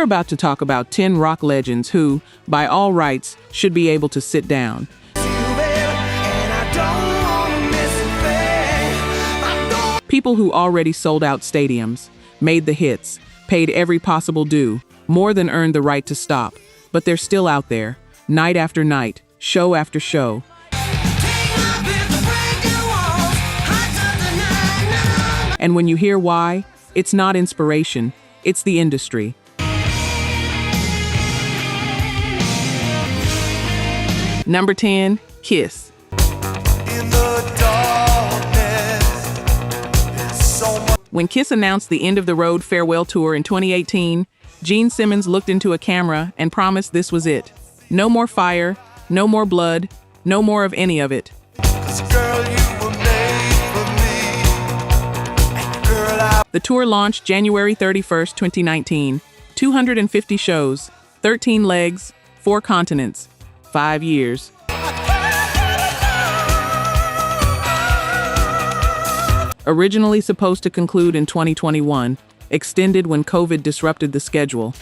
We're about to talk about 10 rock legends who, by all rights, should be able to sit down. People who already sold out stadiums, made the hits, paid every possible due, more than earned the right to stop. But they're still out there, night after night, show after show. And when you hear why, it's not inspiration, it's the industry. Number 10, Kiss. When Kiss announced the End of the Road farewell tour in 2018, Gene Simmons looked into a camera and promised this was it. No more fire, no more blood, no more of any of it. The tour launched January 31st, 2019. 250 shows, 13 legs, 4 continents, 5 years. Originally supposed to conclude in 2021, extended when COVID disrupted the schedule.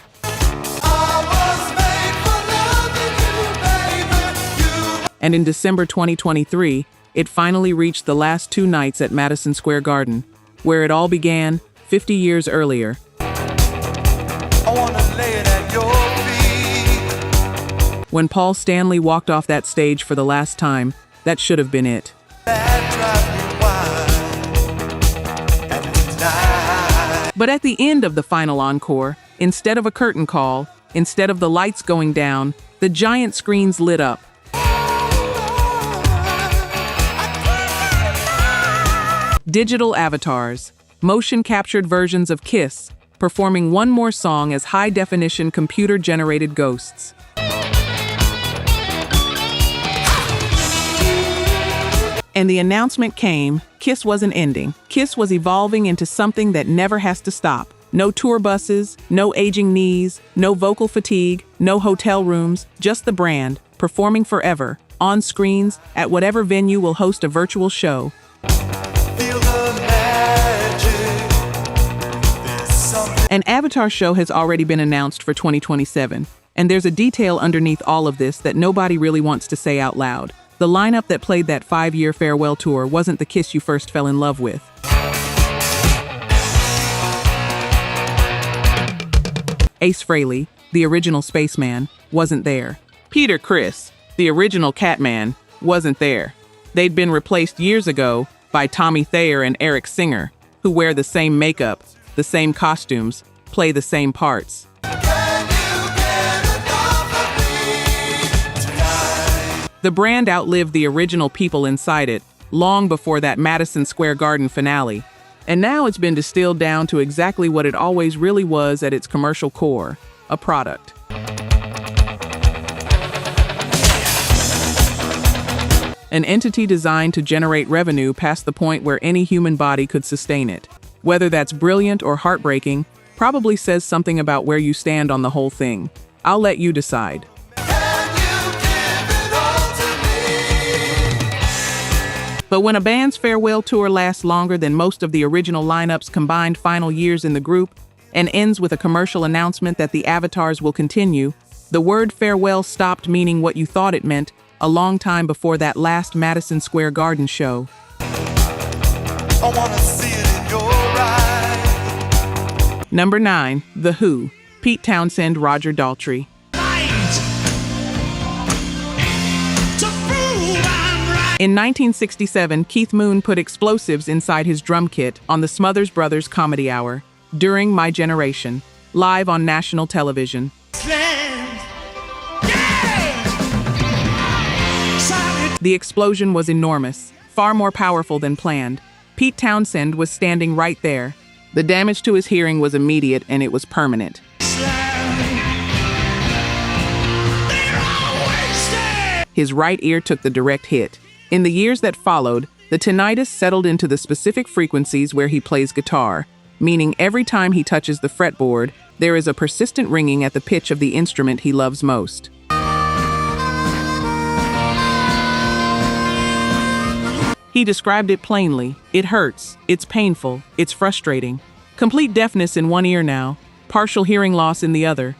And in December 2023, it finally reached the last 2 nights at Madison Square Garden, where it all began 50 years earlier. When Paul Stanley walked off that stage for the last time, that should have been it. But at the end of the final encore, instead of a curtain call, instead of the lights going down, the giant screens lit up. Digital avatars, motion-captured versions of Kiss, performing one more song as high-definition computer-generated ghosts. And the announcement came, Kiss wasn't ending. Kiss was evolving into something that never has to stop. No tour buses, no aging knees, no vocal fatigue, no hotel rooms, just the brand, performing forever, on screens, at whatever venue will host a virtual show. An Avatar show has already been announced for 2027, and there's a detail underneath all of this that nobody really wants to say out loud. The lineup that played that 5-year farewell tour wasn't the Kiss you first fell in love with. Ace Frehley, the original spaceman, wasn't there. Peter Criss, the original Catman, wasn't there. They'd been replaced years ago by Tommy Thayer and Eric Singer, who wear the same makeup, the same costumes, play the same parts. The brand outlived the original people inside it, long before that Madison Square Garden finale. And now it's been distilled down to exactly what it always really was at its commercial core, a product. An entity designed to generate revenue past the point where any human body could sustain it. Whether that's brilliant or heartbreaking, probably says something about where you stand on the whole thing. I'll let you decide. But when a band's farewell tour lasts longer than most of the original lineup's combined final years in the group, and ends with a commercial announcement that the Avatars will continue, the word farewell stopped meaning what you thought it meant a long time before that last Madison Square Garden show. I wanna see it in your eyes. Number 9, The Who, Pete Townshend, Roger Daltrey. In 1967, Keith Moon put explosives inside his drum kit on the Smothers Brothers Comedy Hour, during My Generation, live on national television. The explosion was enormous, far more powerful than planned. Pete Townshend was standing right there. The damage to his hearing was immediate and it was permanent. His right ear took the direct hit. In the years that followed, the tinnitus settled into the specific frequencies where he plays guitar, meaning every time he touches the fretboard, there is a persistent ringing at the pitch of the instrument he loves most. He described it plainly. It hurts, it's painful, it's frustrating. Complete deafness in one ear now. partial hearing loss in the other.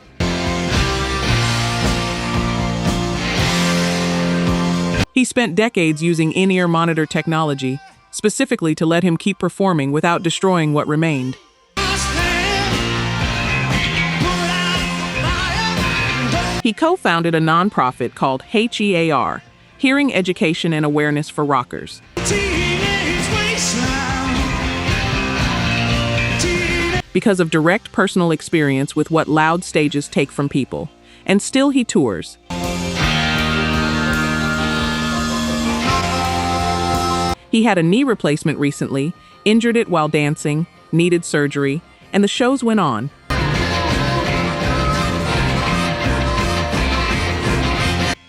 He spent decades using in-ear monitor technology, specifically to let him keep performing without destroying what remained. He co-founded a nonprofit called HEAR, Hearing Education and Awareness for Rockers. Because of direct personal experience with what loud stages take from people. And still he tours. He had a knee replacement recently, injured it while dancing, needed surgery, and the shows went on.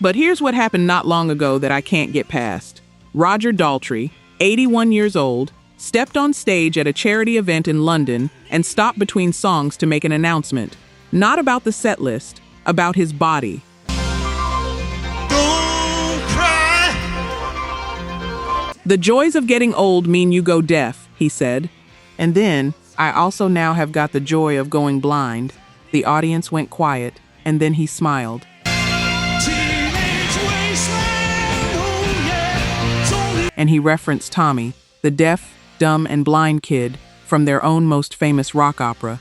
But here's what happened not long ago that I can't get past. Roger Daltrey, 81 years old, stepped on stage at a charity event in London and stopped between songs to make an announcement. Not about the set list, about his body. Don't cry. The joys of getting old mean you go deaf, he said. And then, I also now have got the joy of going blind. The audience went quiet, and then he smiled. And he referenced Tommy, the deaf, dumb, and blind kid from their own most famous rock opera.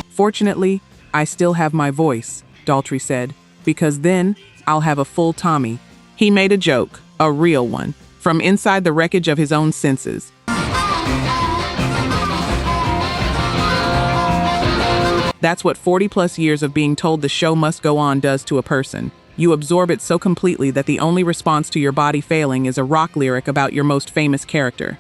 Fortunately, I still have my voice, Daltrey said, because then I'll have a full Tommy. He made a joke, a real one, from inside the wreckage of his own senses. That's what 40-plus years of being told the show must go on does to a person. You absorb it so completely that the only response to your body failing is a rock lyric about your most famous character.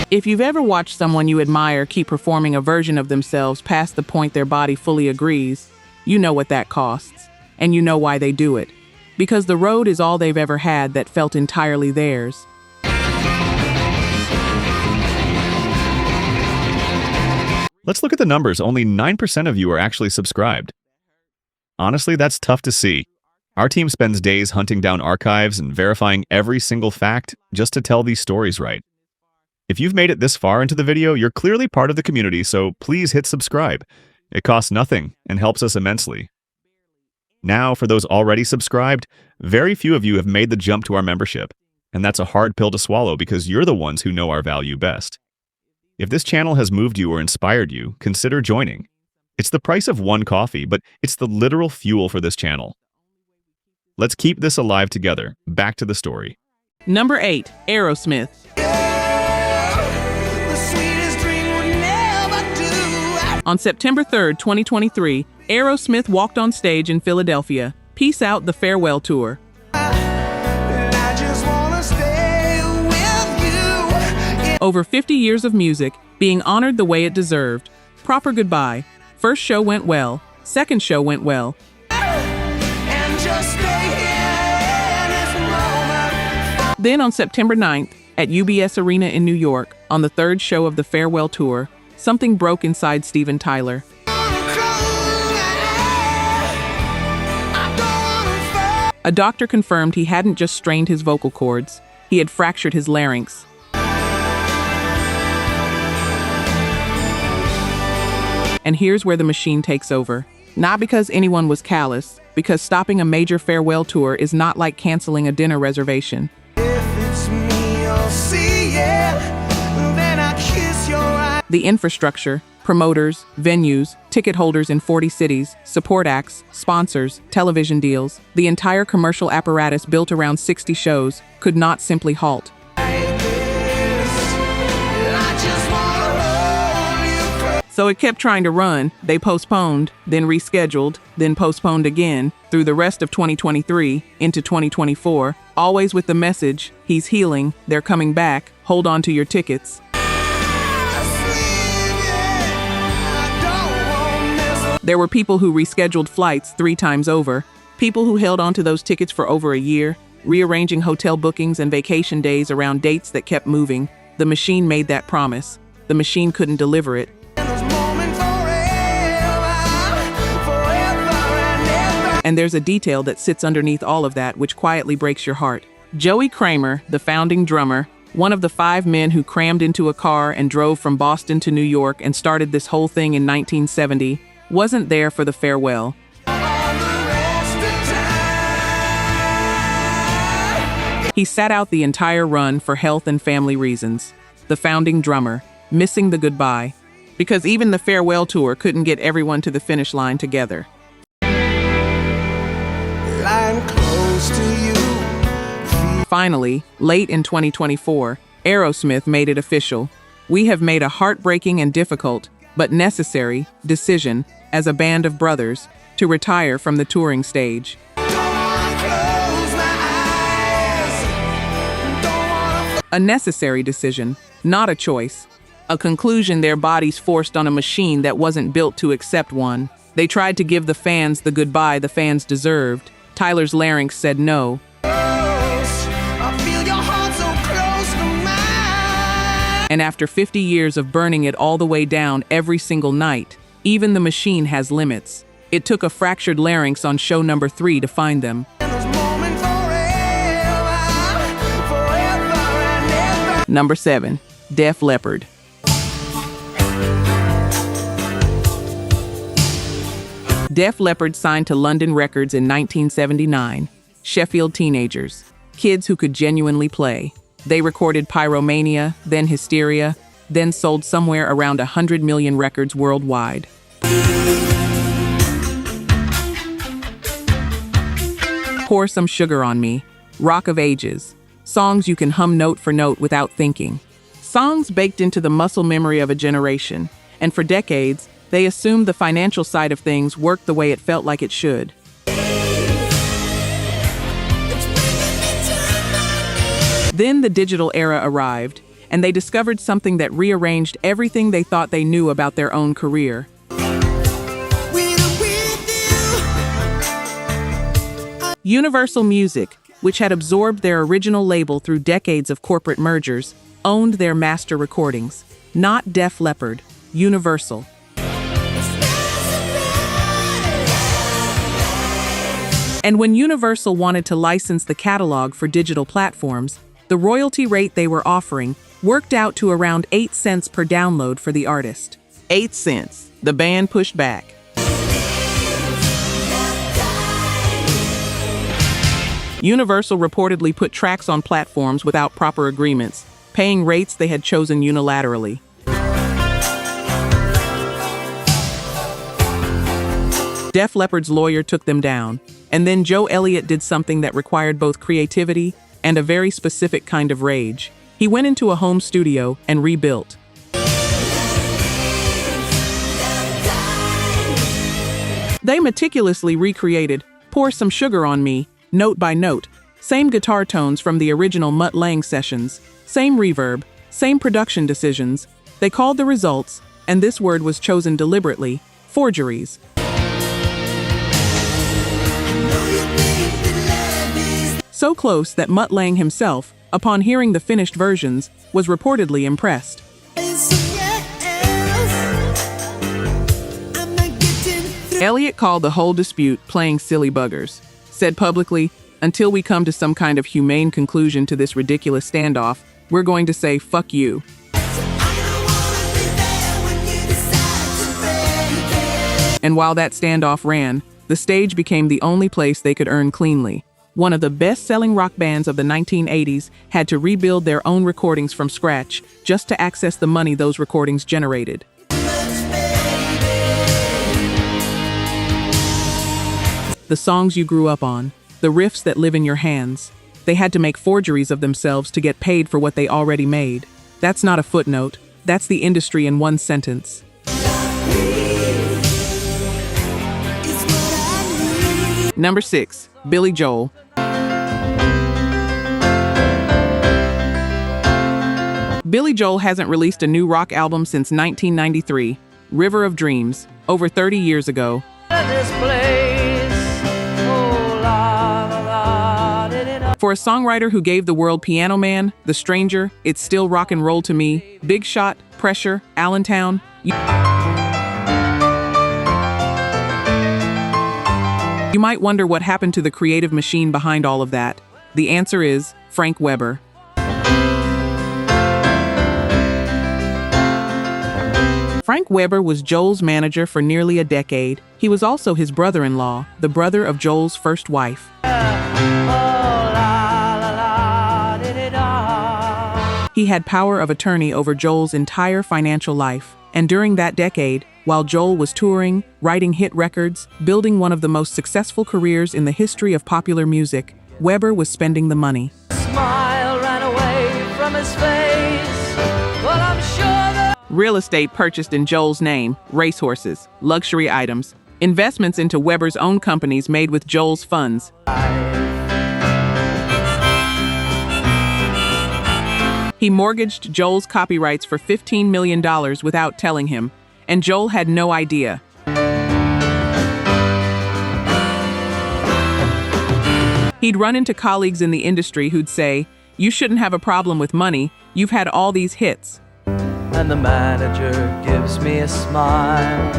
If you've ever watched someone you admire keep performing a version of themselves past the point their body fully agrees, you know what that costs. And you know why they do it. Because the road is all they've ever had that felt entirely theirs. Let's look at the numbers. Only 9% of you are actually subscribed. Honestly, that's tough to see. Our team spends days hunting down archives and verifying every single fact just to tell these stories right. If you've made it this far into the video, you're clearly part of the community, so please hit subscribe. It costs nothing and helps us immensely. Now, for those already subscribed, very few of you have made the jump to our membership, and that's a hard pill to swallow because you're the ones who know our value best. If this channel has moved you or inspired you, consider joining. It's the price of one coffee, but it's the literal fuel for this channel. Let's keep this alive together. Back to the story. Number 8, Aerosmith. On September 3rd, 2023, Aerosmith walked on stage in Philadelphia. Peace Out, the farewell tour. Over 50 years of music, being honored the way it deserved. Proper goodbye. First show went well. Second show went well. Then on September 9th, at UBS Arena in New York, on the third show of the farewell tour, something broke inside Steven Tyler. A doctor confirmed he hadn't just strained his vocal cords, he had fractured his larynx. And here's where the machine takes over. Not because anyone was callous, because stopping a major farewell tour is not like canceling a dinner reservation. The infrastructure, promoters, venues, ticket holders in 40 cities, support acts, sponsors, television deals, the entire commercial apparatus built around 60 shows could not simply halt. So it kept trying to run. They postponed, then rescheduled, then postponed again through the rest of 2023 into 2024, always with the message, he's healing, they're coming back, hold on to your tickets. There were people who rescheduled flights 3 times over, people who held on to those tickets for over a year, rearranging hotel bookings and vacation days around dates that kept moving. The machine made that promise. The machine couldn't deliver it. And there's a detail that sits underneath all of that which quietly breaks your heart. Joey Kramer, the founding drummer, one of the 5 men who crammed into a car and drove from Boston to New York and started this whole thing in 1970, wasn't there for the farewell. He sat out the entire run for health and family reasons. The founding drummer, missing the goodbye, because even the farewell tour couldn't get everyone to the finish line together. I'm close to you. Finally, late in 2024, Aerosmith made it official. We have made a heartbreaking and difficult, but necessary, decision as a band of brothers to retire from the touring stage. A necessary decision, not a choice. A conclusion their bodies forced on a machine that wasn't built to accept one. They tried to give the fans the goodbye the fans deserved. Tyler's larynx said no. And after 50 years of burning it all the way down every single night, even the machine has limits. It took a fractured larynx on show number 3 to find them. Number 7, Def Leppard. Def Leppard signed to London Records in 1979. Sheffield teenagers, kids who could genuinely play. They recorded Pyromania, then Hysteria, then sold somewhere around 100 million records worldwide. Pour Some Sugar on Me, Rock of Ages. Songs you can hum note for note without thinking. Songs baked into the muscle memory of a generation, and for decades, they assumed the financial side of things worked the way it felt like it should. Then the digital era arrived, and they discovered something that rearranged everything they thought they knew about their own career. Universal Music, which had absorbed their original label through decades of corporate mergers, owned their master recordings. Not Def Leppard, Universal. And when Universal wanted to license the catalog for digital platforms, the royalty rate they were offering worked out to around 8 cents per download for the artist. 8 cents. The band pushed back. Universal reportedly put tracks on platforms without proper agreements, paying rates they had chosen unilaterally. Def Leppard's lawyer took them down, and then Joe Elliott did something that required both creativity and a very specific kind of rage. He went into a home studio and rebuilt. They meticulously recreated Pour Some Sugar on Me, note by note, same guitar tones from the original Mutt Lange sessions, same reverb, same production decisions. They called the results, and this word was chosen deliberately, forgeries. So close that Mutt Lange himself, upon hearing the finished versions, was reportedly impressed. Elliott called the whole dispute playing silly buggers. Said publicly, until we come to some kind of humane conclusion to this ridiculous standoff, we're going to say fuck you. And while that standoff ran, the stage became the only place they could earn cleanly. One of the best-selling rock bands of the 1980s had to rebuild their own recordings from scratch just to access the money those recordings generated. The songs you grew up on, the riffs that live in your hands, they had to make forgeries of themselves to get paid for what they already made. That's not a footnote, that's the industry in one sentence. Number 6, Billy Joel. Billy Joel hasn't released a new rock album since 1993, River of Dreams, over 30 years ago. For a songwriter who gave the world Piano Man, The Stranger, It's Still Rock and Roll to Me, Big Shot, Pressure, Allentown, you might wonder what happened to the creative machine behind all of that. The answer is Frank Weber. Frank Weber was Joel's manager for nearly a decade. He was also his brother-in-law, the brother of Joel's first wife. He had power of attorney over Joel's entire financial life. And during that decade, while Joel was touring, writing hit records, building one of the most successful careers in the history of popular music, Weber was spending the money. Smile ran away from his face, but I'm sure that Real estate purchased in Joel's name, racehorses, luxury items, investments into Weber's own companies made with Joel's funds. He mortgaged Joel's copyrights for $15 million without telling him, and Joel had no idea. He'd run into colleagues in the industry who'd say, "You shouldn't have a problem with money, you've had all these hits." and the manager gives me a smile,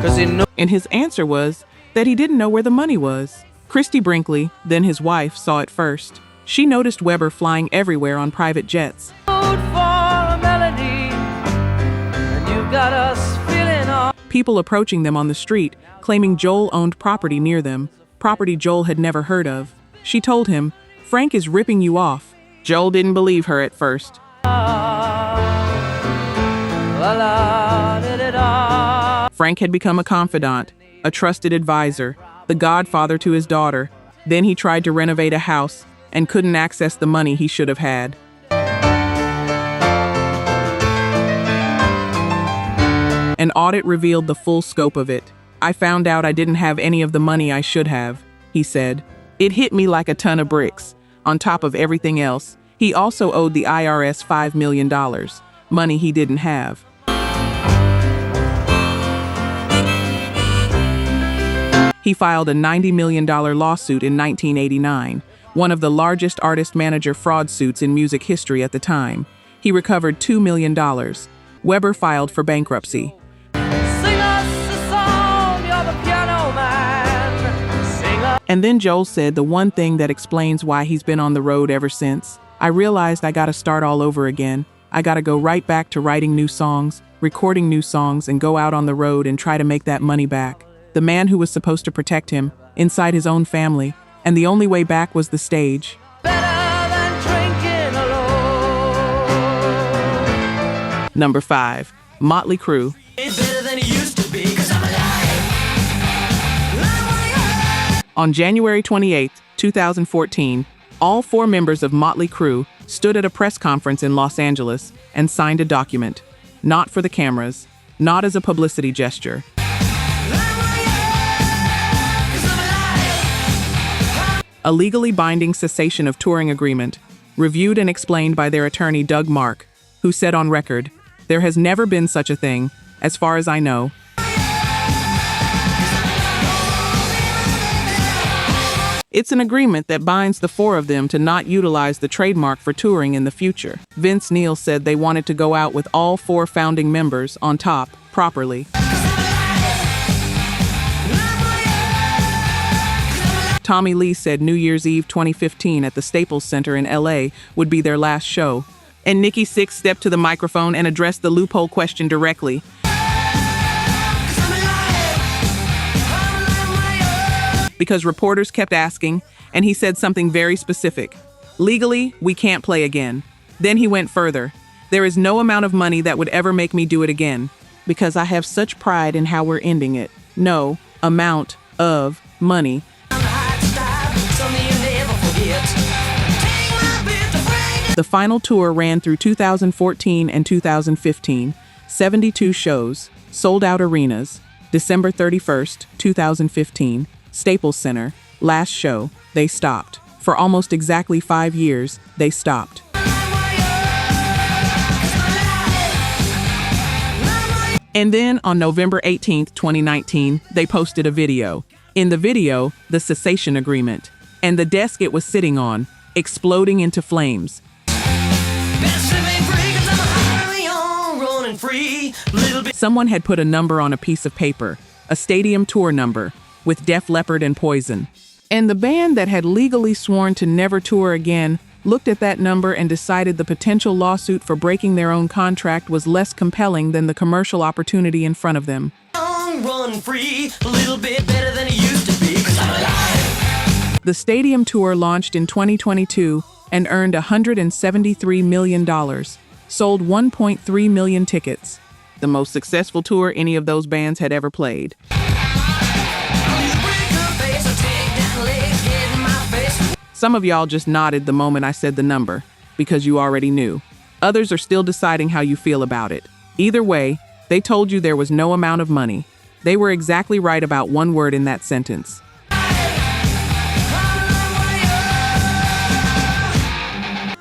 'cause he knows. And his answer was that he didn't know where the money was. Christy Brinkley, then his wife, saw it first. She noticed Weber flying everywhere on private jets. For a melody, and you got us feeling all. People approaching them on the street, claiming Joel owned property near them, property Joel had never heard of. She told him, "Frank is ripping you off." Joel didn't believe her at first. Frank had become a confidant, a trusted advisor, the godfather to his daughter. Then he tried to renovate a house and couldn't access the money he should have had. An audit revealed the full scope of it. "I found out I didn't have any of the money I should have," he said. "It hit me like a ton of bricks. On top of everything else, he also owed the IRS $5 million, money he didn't have." He filed a $90 million lawsuit in 1989, one of the largest artist-manager fraud suits in music history at the time. He recovered $2 million. Weber filed for bankruptcy. Sing us a song, you're the piano man. Sing us. And then Joel said the one thing that explains why he's been on the road ever since. "I realized I gotta start all over again. I gotta go right back to writing new songs, recording new songs, and go out on the road and try to make that money back." The man who was supposed to protect him, inside his own family, and the only way back was the stage. Better than drinking alone. Number 5. Mötley Crüe. It's better than it used to be, 'cause I'm alive. On January 28, 2014, all 4 members of Mötley Crüe stood at a press conference in Los Angeles and signed a document. Not for the cameras, not as a publicity gesture. A legally binding cessation of touring agreement, reviewed and explained by their attorney Doug Mark, who said on record, "There has never been such a thing, as far as I know." It's an agreement that binds the 4 of them to not utilize the trademark for touring in the future. Vince Neil said they wanted to go out with all 4 founding members on top, properly. Tommy Lee said New Year's Eve 2015 at the Staples Center in LA would be their last show. And Nikki Sixx stepped to the microphone and addressed the loophole question directly. Because reporters kept asking, and he said something very specific. "Legally, we can't play again." Then he went further. "There is no amount of money that would ever make me do it again, because I have such pride in how we're ending it. No amount of money." The final tour ran through 2014 and 2015, 72 shows, sold-out arenas. December 31st, 2015, Staples Center, last show, they stopped. For almost exactly 5 years, they stopped. And then on November 18th, 2019, they posted a video. In the video, the cessation agreement, and the desk it was sitting on, exploding into flames. Someone had put a number on a piece of paper, a stadium tour number, with Def Leppard and Poison. And the band that had legally sworn to never tour again looked at that number and decided the potential lawsuit for breaking their own contract was less compelling than the commercial opportunity in front of them. Run free, a little bit better than it used to be, 'cause I'm alive. The stadium tour launched in 2022 and earned $173 million, sold 1.3 million tickets, the most successful tour any of those bands had ever played. Some of y'all just nodded the moment I said the number, because you already knew. Others are still deciding how you feel about it. Either way, they told you there was no amount of money. They were exactly right about one word in that sentence.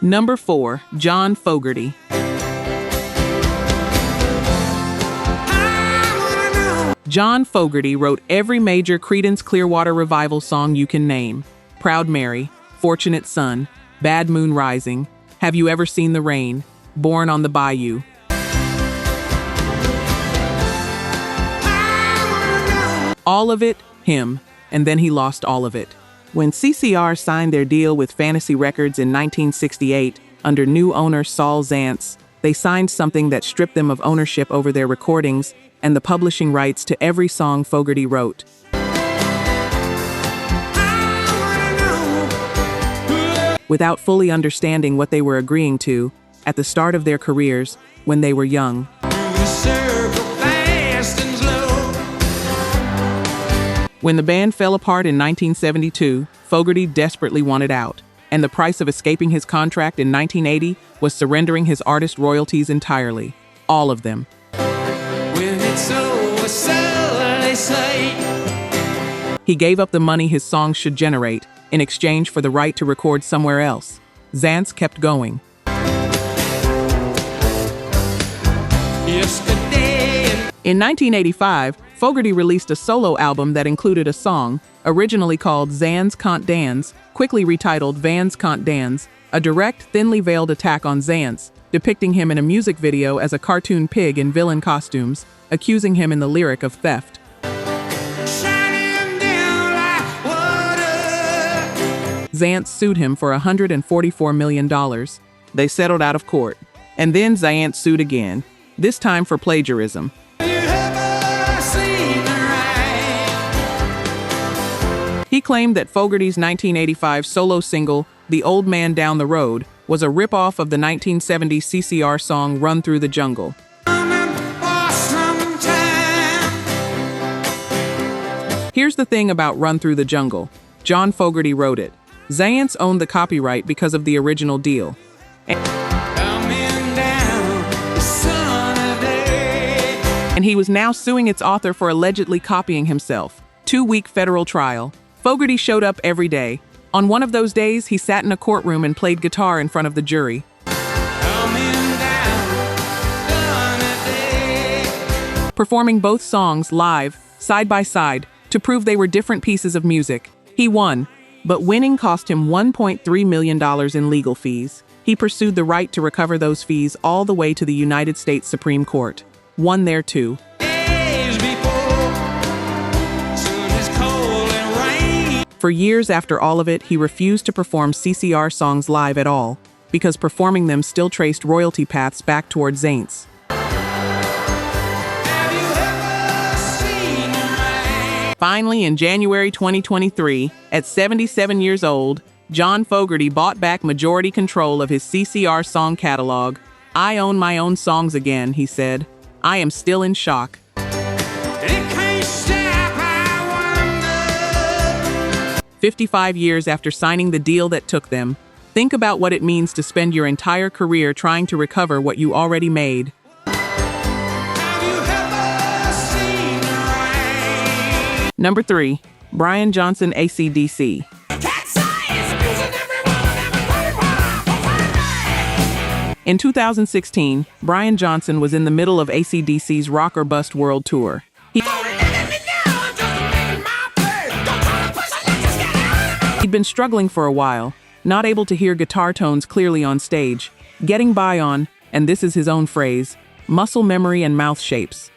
Number 4, John Fogerty. John Fogerty wrote every major Creedence Clearwater Revival song you can name. Proud Mary, Fortunate Son, Bad Moon Rising, Have You Ever Seen the Rain, Born on the Bayou. All of it, him, and then he lost all of it. When CCR signed their deal with Fantasy Records in 1968, under new owner Saul Zaentz, they signed something that stripped them of ownership over their recordings and the publishing rights to every song Fogerty wrote. Without fully understanding what they were agreeing to at the start of their careers when they were young. When the band fell apart in 1972, Fogerty desperately wanted out, and the price of escaping his contract in 1980 was surrendering his artist royalties entirely. All of them. When it's over, so they say. He gave up the money his songs should generate in exchange for the right to record somewhere else. Zaentz kept going. Yesterday. In 1985, Fogerty released a solo album that included a song, originally called Zans Kant Dans, quickly retitled Vans Kant Dans, a direct, thinly veiled attack on Zaentz, depicting him in a music video as a cartoon pig in villain costumes, accusing him in the lyric of theft. Zaentz sued him for $144 million. They settled out of court. And then Zaentz sued again, this time for plagiarism. He claimed that Fogerty's 1985 solo single, The Old Man Down the Road, was a rip-off of the 1970 CCR song Run Through the Jungle. Here's the thing about Run Through the Jungle. John Fogerty wrote it. Zaentz owned the copyright because of the original deal. And he was now suing its author for allegedly copying himself. 2-week federal trial. Fogerty showed up every day. On one of those days, he sat in a courtroom and played guitar in front of the jury. Performing both songs live, side by side, to prove they were different pieces of music. He won, but winning cost him $1.3 million in legal fees. He pursued the right to recover those fees all the way to the United States Supreme Court. Won there too. For years after all of it, he refused to perform CCR songs live at all, because performing them still traced royalty paths back toward Zaentz. Finally, in January 2023, at 77 years old, John Fogerty bought back majority control of his CCR song catalog. "I own my own songs again," he said. "I am still in shock." 55 years after signing the deal that took them, think about what it means to spend your entire career trying to recover what you already made. Number 3, Brian Johnson, AC/DC. In 2016, Brian Johnson was in the middle of AC/DC's Rock or Bust World Tour. He'd been struggling for a while, not able to hear guitar tones clearly on stage, getting by on, and this is his own phrase, muscle memory and mouth shapes.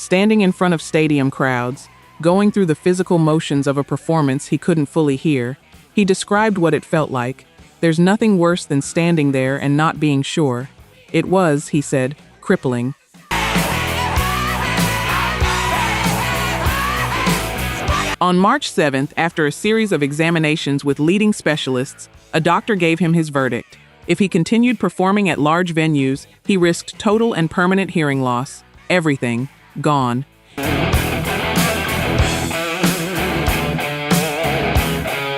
Standing in front of stadium crowds, going through the physical motions of a performance he couldn't fully hear, he described what it felt like. There's nothing worse than standing there and not being sure. It was, he said, crippling. On March 7th, after a series of examinations with leading specialists, a doctor gave him his verdict. If he continued performing at large venues, he risked total and permanent hearing loss. Everything gone.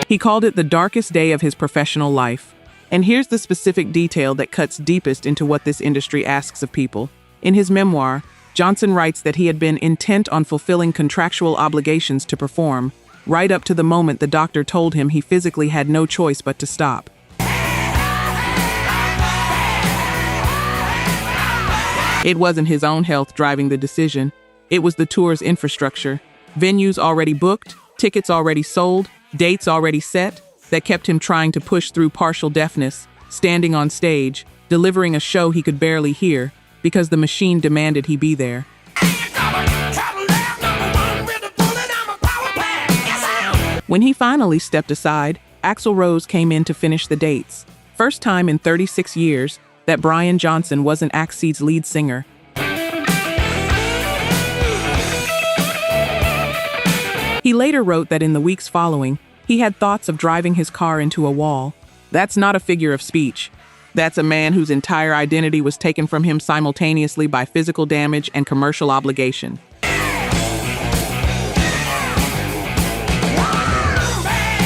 He called it the darkest day of his professional life. And here's the specific detail that cuts deepest into what this industry asks of people. In his memoir, Johnson writes that he had been intent on fulfilling contractual obligations to perform, right up to the moment the doctor told him he physically had no choice but to stop. It wasn't his own health driving the decision. It was the tour's infrastructure. Venues already booked, tickets already sold, dates already set, that kept him trying to push through partial deafness, standing on stage, delivering a show he could barely hear, because the machine demanded he be there. When he finally stepped aside, Axl Rose came in to finish the dates. First time in 36 years that Brian Johnson wasn't Axl's lead singer. He later wrote that in the weeks following, he had thoughts of driving his car into a wall. That's not a figure of speech. That's a man whose entire identity was taken from him simultaneously by physical damage and commercial obligation.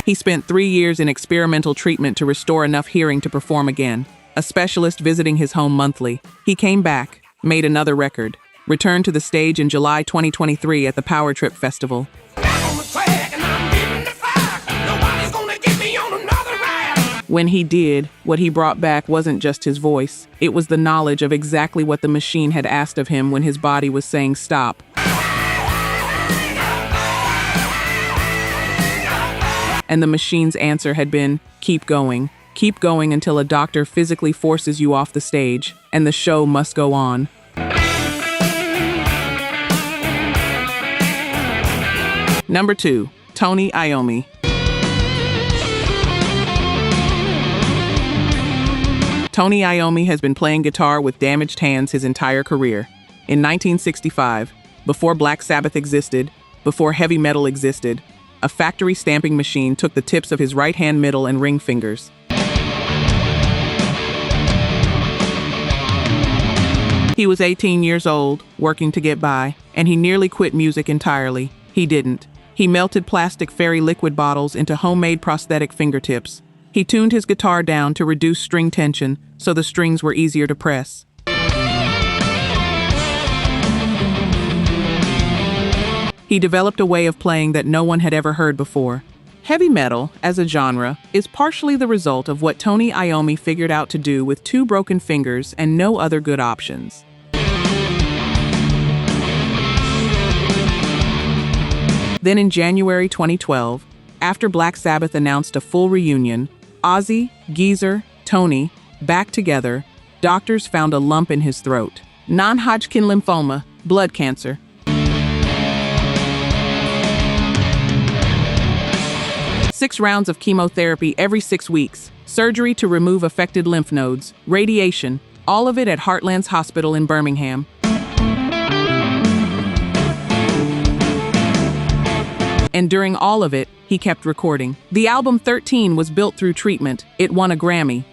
He spent 3 years in experimental treatment to restore enough hearing to perform again. A specialist visiting his home monthly. He came back, made another record, returned to the stage in July 2023 at the Power Trip Festival. When he did, what he brought back wasn't just his voice. It was the knowledge of exactly what the machine had asked of him when his body was saying stop. And the machine's answer had been, keep going. Keep going until a doctor physically forces you off the stage, and the show must go on. Number 2, Tony Iommi. Tony Iommi has been playing guitar with damaged hands his entire career. In 1965, before Black Sabbath existed, before heavy metal existed, a factory stamping machine took the tips of his right hand middle and ring fingers. He was 18 years old, working to get by, and he nearly quit music entirely. He didn't. He melted plastic fairy liquid bottles into homemade prosthetic fingertips. He tuned his guitar down to reduce string tension so the strings were easier to press. He developed a way of playing that no one had ever heard before. Heavy metal, as a genre, is partially the result of what Tony Iommi figured out to do with 2 broken fingers and no other good options. Then in January 2012, after Black Sabbath announced a full reunion, Ozzy, Geezer, Tony, back together, doctors found a lump in his throat. Non-Hodgkin lymphoma, blood cancer. Six rounds of chemotherapy every 6 weeks, surgery to remove affected lymph nodes, radiation, all of it at Heartland's Hospital in Birmingham. And during all of it, he kept recording. The album 13 was built through treatment. It won a Grammy.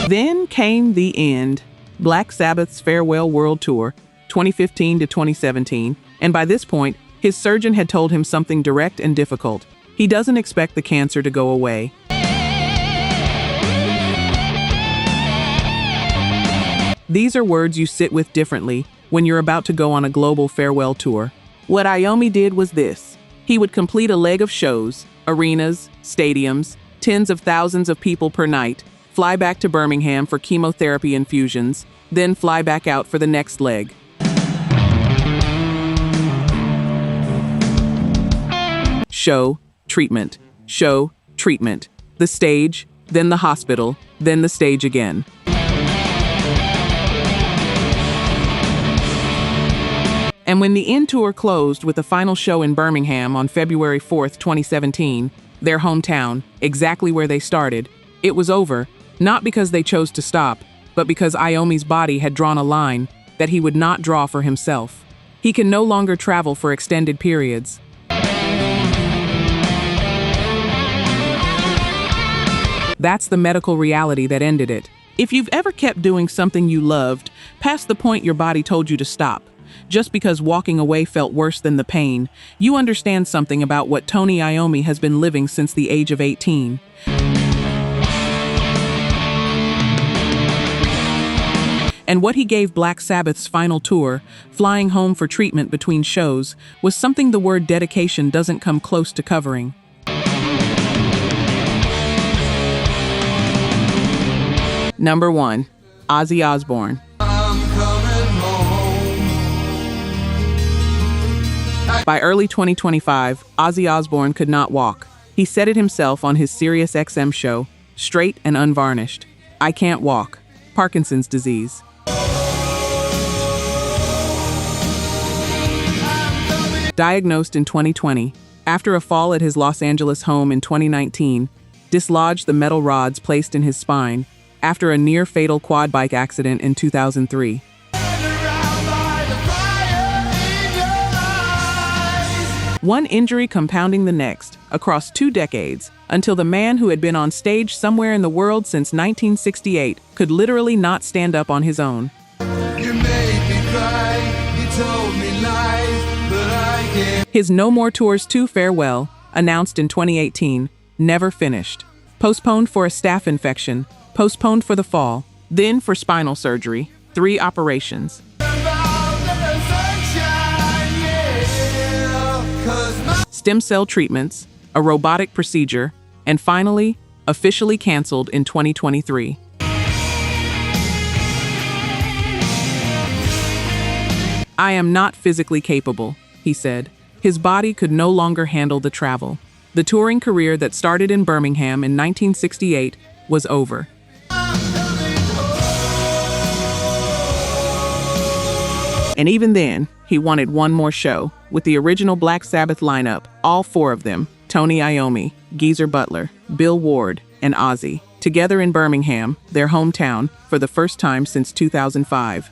Then came the end. Black Sabbath's farewell world tour, 2015 to 2017, and by this point, his surgeon had told him something direct and difficult. He doesn't expect the cancer to go away. These are words you sit with differently when you're about to go on a global farewell tour. What Iommi did was this. He would complete a leg of shows, arenas, stadiums, tens of thousands of people per night, fly back to Birmingham for chemotherapy infusions, then fly back out for the next leg. Show, treatment, show, treatment. The stage, then the hospital, then the stage again. And when the End tour closed with the final show in Birmingham on February 4th, 2017, their hometown, exactly where they started, it was over, not because they chose to stop, but because Iommi's body had drawn a line that he would not draw for himself. He can no longer travel for extended periods. That's the medical reality that ended it. If you've ever kept doing something you loved, past the point your body told you to stop, just because walking away felt worse than the pain, you understand something about what Tony Iommi has been living since the age of 18. And what he gave Black Sabbath's final tour, flying home for treatment between shows, was something the word dedication doesn't come close to covering. Number 1. Ozzy Osbourne. By early 2025, Ozzy Osbourne could not walk. He said it himself on his Sirius XM show, straight and unvarnished. "I can't walk. Parkinson's disease." Diagnosed in 2020, after a fall at his Los Angeles home in 2019, dislodged the metal rods placed in his spine after a near-fatal quad bike accident in 2003. One injury compounding the next, across 2 decades, until the man who had been on stage somewhere in the world since 1968 could literally not stand up on his own. You made me cry, you told me lies, but I can't. His No More Tours 2 farewell, announced in 2018, never finished. Postponed for a staph infection, postponed for the fall, then for spinal surgery, 3 operations. Stem cell treatments, a robotic procedure, and finally, officially canceled in 2023. "I am not physically capable," he said. His body could no longer handle the travel. The touring career that started in Birmingham in 1968 was over. And even then, he wanted one more show, with the original Black Sabbath lineup, all 4 of them, Tony Iommi, Geezer Butler, Bill Ward, and Ozzy, together in Birmingham, their hometown, for the first time since 2005.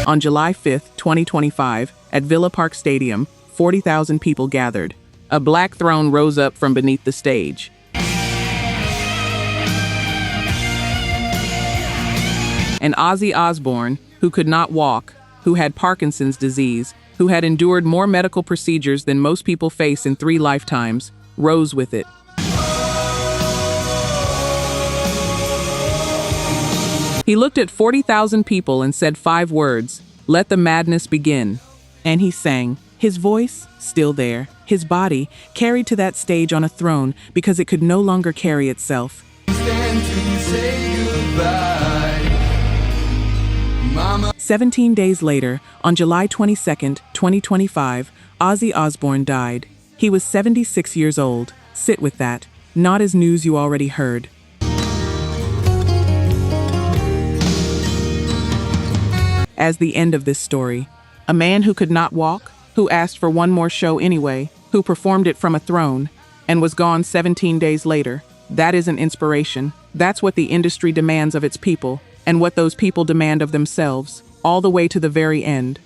On July 5, 2025, at Villa Park Stadium, 40,000 people gathered. A black throne rose up from beneath the stage. And Ozzy Osbourne, who could not walk, who had Parkinson's disease, who had endured more medical procedures than most people face in 3 lifetimes, rose with it. He looked at 40,000 people and said 5 words, "Let the madness begin." And he sang, his voice still there, his body carried to that stage on a throne because it could no longer carry itself. Stand to say goodbye, Mama. 17 days later, on July 22, 2025, Ozzy Osbourne died. He was 76 years old. Sit with that. Not as news you already heard. As the end of this story, a man who could not walk, who asked for one more show anyway, who performed it from a throne, and was gone 17 days later. That isn't inspiration. That's what the industry demands of its people, and what those people demand of themselves, all the way to the very end.